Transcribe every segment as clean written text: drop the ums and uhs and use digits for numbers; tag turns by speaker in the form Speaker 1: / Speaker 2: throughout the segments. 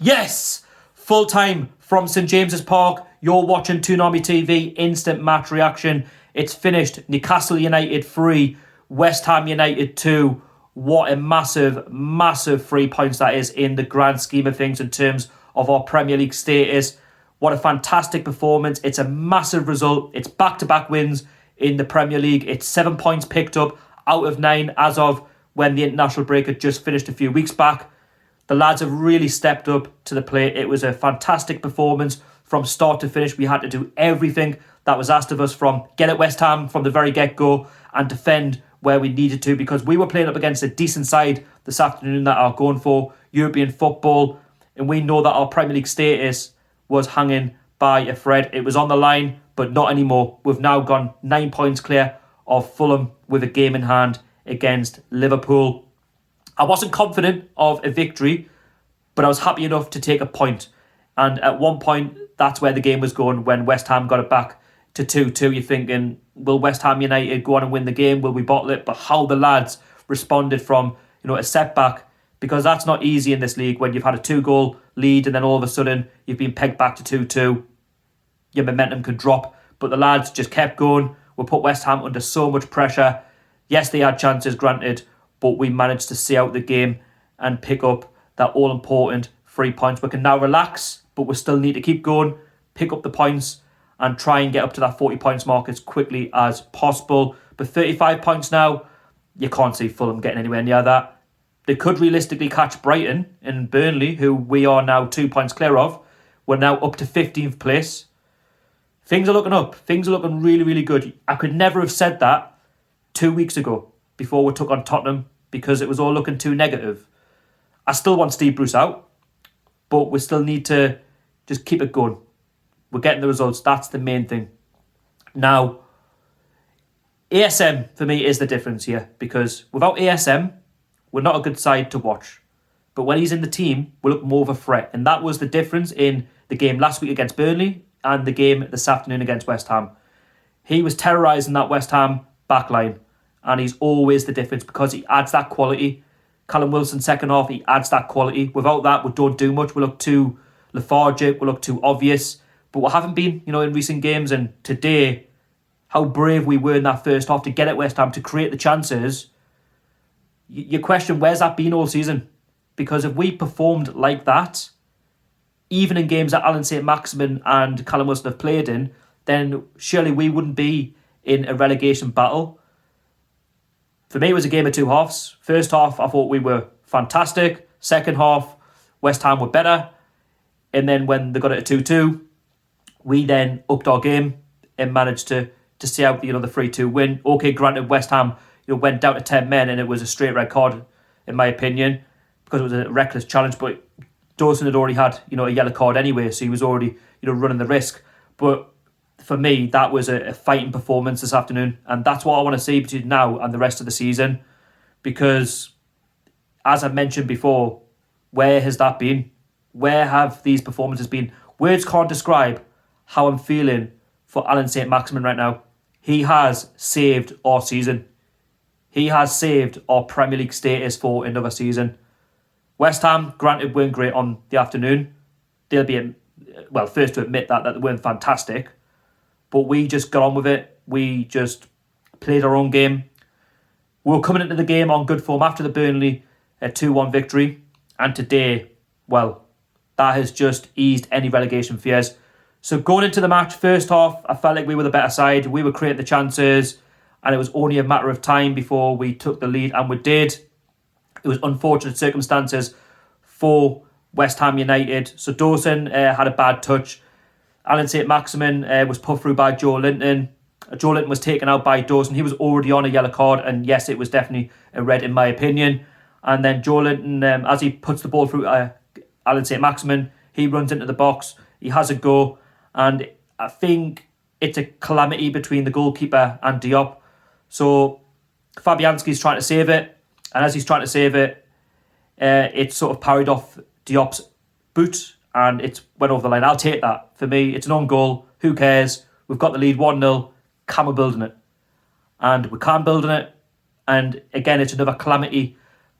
Speaker 1: Yes! Full time from St James's Park. You're watching Toonami TV, instant match reaction. It's finished. Newcastle United 3, West Ham United 2. What a massive, massive 3 points that is in the grand scheme of things in terms of our Premier League status. What a fantastic performance. It's a massive result. It's back-to-back wins in the Premier League. It's 7 points picked up out of 9 as of when the international break had just finished a few weeks back. The lads have really stepped up to the plate. It was a fantastic performance from start to finish. We had to do everything that was asked of us, from get at West Ham from the very get-go and defend where we needed to, because we were playing up against a decent side this afternoon that are going for European football, and we know that our Premier League status was hanging by a thread. It was on the line, but not anymore. We've now gone 9 points clear of Fulham with a game in hand against Liverpool. I wasn't confident of a victory, but I was happy enough to take a point. And at one point, that's where the game was going when West Ham got it back to 2-2. You're thinking, will West Ham United go on and win the game? Will we bottle it? But how the lads responded from, a setback, because that's not easy in this league when you've had a 2-goal lead and then all of a sudden you've been pegged back to 2-2. Your momentum could drop. But the lads just kept going. We put West Ham under so much pressure. Yes, they had chances, granted, but we managed to see out the game and pick up that all-important 3 points. We can now relax, but we still need to keep going, pick up the points and try and get up to that 40 points mark as quickly as possible. But 35 points now, you can't see Fulham getting anywhere near that. They could realistically catch Brighton and Burnley, who we are now 2 points clear of. We're now up to 15th place. Things are looking up. Things are looking really, really good. I could never have said that 2 weeks ago before we took on Tottenham, because it was all looking too negative. I still want Steve Bruce out, but we still need to just keep it going. We're getting the results. That's the main thing. Now, ASM for me is the difference here, because without ASM, we're not a good side to watch. But when he's in the team, we look more of a threat. And that was the difference in the game last week against Burnley and the game this afternoon against West Ham. He was terrorising that West Ham backline, and he's always the difference because he adds that quality. Callum Wilson, second half, he adds that quality. Without that, we don't do much. We look too lethargic. We look too obvious. But we haven't been, in recent games. And today, how brave we were in that first half to get at West Ham, to create the chances. You question, where's that been all season? Because if we performed like that, even in games that Alan St-Maximin and Callum Wilson have played in, then surely we wouldn't be in a relegation battle. For me, it was a game of two halves. First half, I thought we were fantastic. Second half, West Ham were better. And then when they got it at 2-2, we then upped our game and managed to see out the 3-2 win. Okay, granted, West Ham went down to 10 men and it was a straight red card, in my opinion, because it was a reckless challenge. But Dawson had already had a yellow card anyway, so he was already running the risk. But for me, that was a fighting performance this afternoon, and that's what I want to see between now and the rest of the season, because as I mentioned before, where has that been? Where have these performances been? Words can't describe how I'm feeling for Alan St-Maximin right now. He has saved our season. He has saved our Premier League status for another season. West Ham, granted, weren't great on the afternoon. They'll be, first to admit that they weren't fantastic. But we just got on with it. We just played our own game. We were coming into the game on good form after the Burnley 2-1 victory. And today, that has just eased any relegation fears. So going into the match, first half, I felt like we were the better side. We were creating the chances, and it was only a matter of time before we took the lead, and we did. It was unfortunate circumstances for West Ham United. So Dawson had a bad touch. Alan St-Maximin was put through by Joe Linton. Joe Linton was taken out by Dawson. He was already on a yellow card, and yes, it was definitely a red in my opinion. And then Joe Linton, as he puts the ball through Alan St-Maximin, he runs into the box. He has a go, and I think it's a calamity between the goalkeeper and Diop. So Fabianski's trying to save it, and as he's trying to save it, it sort of parried off Diop's boot, and it went over the line. I'll take that. For me, it's an own goal. Who cares? We've got the lead 1-0. Can we building it? And we can't building it. And again, it's another calamity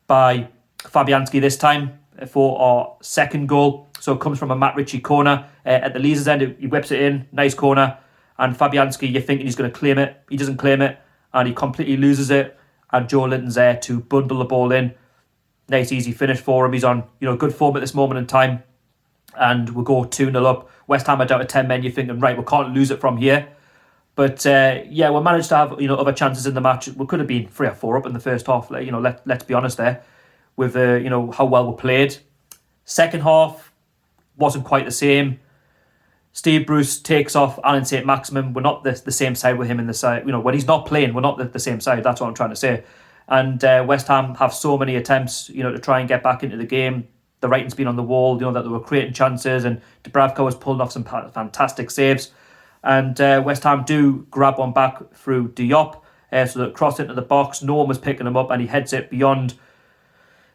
Speaker 1: by Fabianski this time. for our second goal. So it comes from a Matt Ritchie corner at the Leazes end. He whips it in, nice corner. And Fabianski, you're thinking he's going to claim it. He doesn't claim it, and he completely loses it. And Joe Linton's there to bundle the ball in. Nice, easy finish for him. He's on, good form at this moment in time. And we'll go 2-0 up. West Ham are down to 10 men. You're thinking, right, we can't lose it from here. But, we managed to have, other chances in the match. We could have been 3 or 4 up in the first half. Let's be honest there with, how well we played. Second half wasn't quite the same. Steve Bruce takes off Alan St-Maximin. We're not the same side with him in the side. When he's not playing, we're not the same side. That's what I'm trying to say. And West Ham have so many attempts, to try and get back into the game. The writing's been on the wall, that they were creating chances, and Dubravka was pulling off some fantastic saves. And West Ham do grab one back through Diop, so they cross into the box. No one was picking him up, and he heads it beyond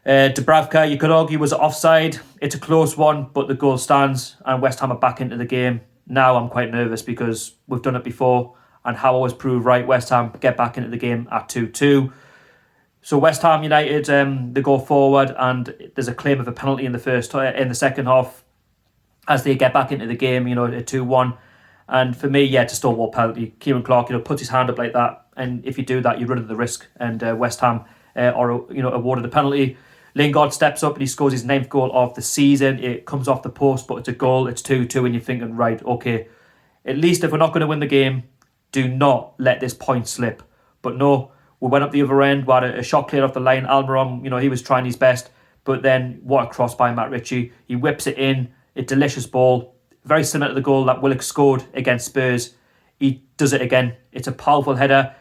Speaker 1: Dubravka. You could argue was offside. It's a close one, but the goal stands, and West Ham are back into the game. Now I'm quite nervous because we've done it before, and how I was proved right. West Ham get back into the game at 2-2. So West Ham United, they go forward, and there's a claim of a penalty in the second half as they get back into the game. A 2-1, and for me, it's a Stonewall penalty. Kieran Clark, puts his hand up like that, and if you do that, you run the risk. And West Ham are awarded a penalty. Lingard steps up and he scores his 9th goal of the season. It comes off the post, but it's a goal. It's 2-2, and you're thinking, right, okay, at least if we're not going to win the game, do not let this point slip. But no. We went up the other end, we had a shot cleared off the line. Almiron, he was trying his best. But then, what a cross by Matt Ritchie. He whips it in, a delicious ball. Very similar to the goal that Willock scored against Spurs. He does it again. It's a powerful header.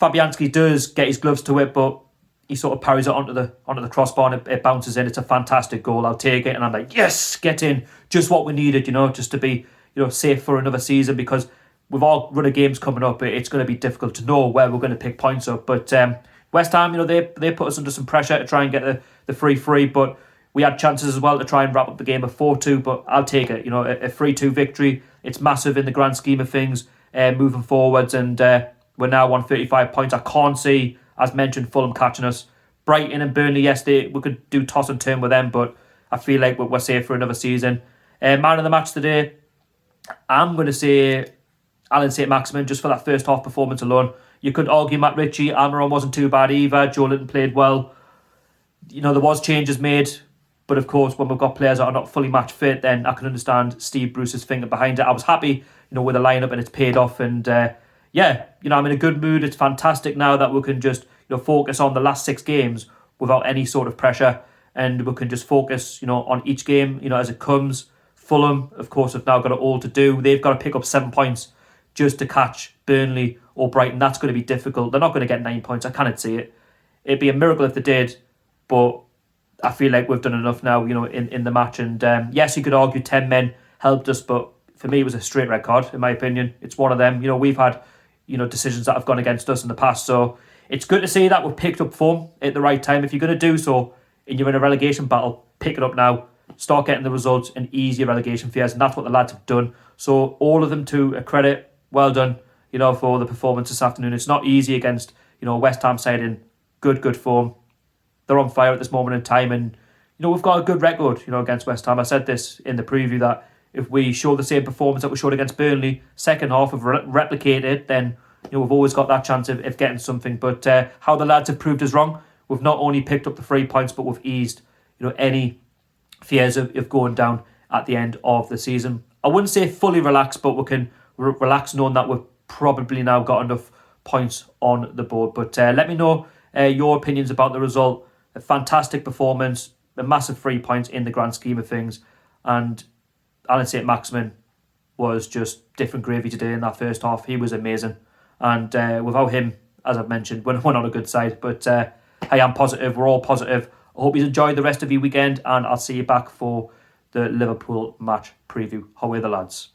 Speaker 1: Fabianski does get his gloves to it, but he sort of parries it onto the crossbar, and it bounces in. It's a fantastic goal. I'll take it. And I'm like, yes, get in. Just what we needed, just to be, safe for another season, because with all run of games coming up, it's going to be difficult to know where we're going to pick points up. But West Ham, they put us under some pressure to try and get the free, but we had chances as well to try and wrap up the game at 4-2, but I'll take it. A 3-2 victory, it's massive in the grand scheme of things, moving forwards, and we're now on 35 points. I can't see, as mentioned, Fulham catching us. Brighton and Burnley yesterday, we could do toss and turn with them, but I feel like we're safe for another season. Man of the match today, I'm going to say Alan St-Maximin, just for that first half performance alone. You could argue Matt Ritchie, Almiron wasn't too bad either. Joe Linton played well. There was changes made, but of course, when we've got players that are not fully match fit, then I can understand Steve Bruce's finger behind it. I was happy, with the lineup, and it's paid off. And I'm in a good mood. It's fantastic now that we can just, focus on the last 6 games without any sort of pressure, and we can just focus, on each game, as it comes. Fulham, of course, have now got it all to do. They've got to pick up 7 points just to catch Burnley or Brighton. That's going to be difficult. They're not going to get 9 points. I cannot see it. It'd be a miracle if they did, but I feel like we've done enough now, in the match. And yes, you could argue 10 men helped us, but for me, it was a straight red card, in my opinion. It's one of them. We've had, decisions that have gone against us in the past. So it's good to see that we've picked up form at the right time. If you're going to do so and you're in a relegation battle, pick it up now. Start getting the results and ease your relegation fears. And that's what the lads have done. So all of them to a credit. Well done, for the performance this afternoon. It's not easy against, West Ham side in good form. They're on fire at this moment in time, and, we've got a good record, against West Ham. I said this in the preview that if we show the same performance that we showed against Burnley, second half of replicated, then, we've always got that chance of getting something. But how the lads have proved us wrong, we've not only picked up the 3 points, but we've eased, any fears of going down at the end of the season. I wouldn't say fully relaxed, but we can relax knowing that we've probably now got enough points on the board. But let me know your opinions about the result. A fantastic performance, a massive 3 points in the grand scheme of things, and Alan St-Maximin was just different gravy today in that first half. He was amazing, and without him, as I've mentioned, we're not on a good side. But I am positive. We're all positive. I hope you enjoy the rest of your weekend, and I'll see you back for the Liverpool match preview. How are the lads?